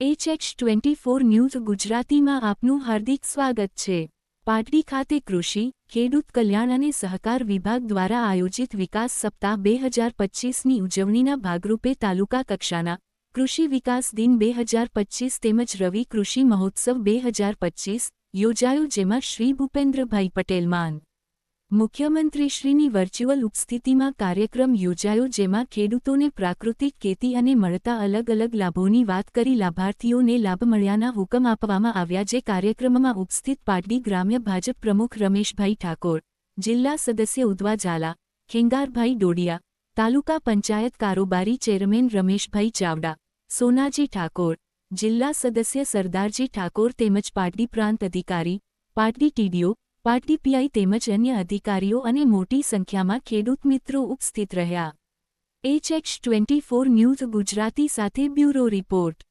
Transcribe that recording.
HH24 news ગુજરાતીમાં આપનું હાર્દિક સ્વાગત છે। પાટડી ખાતે કૃષિ, ખેડૂત કલ્યાણ અને સહકાર વિભાગ દ્વારા આયોજિત વિકાસ સપ્તાહ 2025ની ઉજવણીના ભાગરૂપે તાલુકા કક્ષાના કૃષિ વિકાસ દિન 2025 તેમજ રવિ કૃષિ મહોત્સવ 2025 યોજાયો, જેમાં શ્રી ભૂપેન્દ્રભાઈ પટેલ માન મુખ્યમંત્રીશ્રીની વર્ચ્યુઅલ ઉપસ્થિતિમાં કાર્યક્રમ યોજાયો, જેમાં ખેડૂતોને પ્રાકૃતિક ખેતી અને મળતા અલગ અલગ લાભોની વાત કરી લાભાર્થીઓને લાભ મળ્યાના હુકમ આપવામાં આવ્યા। જે કાર્યક્રમમાં ઉપસ્થિત પાટડી ગ્રામ્ય ભાજપ પ્રમુખ રમેશભાઈ ઠાકોર, જિલ્લા સદસ્ય ઉદવા ઝાલા, ખેંગારભાઈ ડોડિયા, તાલુકા પંચાયત કારોબારી ચેરમેન રમેશભાઈ ચાવડા, સોનાજી ઠાકોર, જિલ્લા સદસ્ય સરદારજી ઠાકોર તેમજ પાટડી પ્રાંત અધિકારી, પાટડી ટીડીઓ, પાટડી પીઆઈ તેમજ અન્ય અધિકારીઓ અને મોટી સંખ્યામાં ખેડૂત મિત્રો ઉપસ્થિત રહ્યા। HH24 ન્યૂઝ ગુજરાતી સાથે બ્યુરો રિપોર્ટ।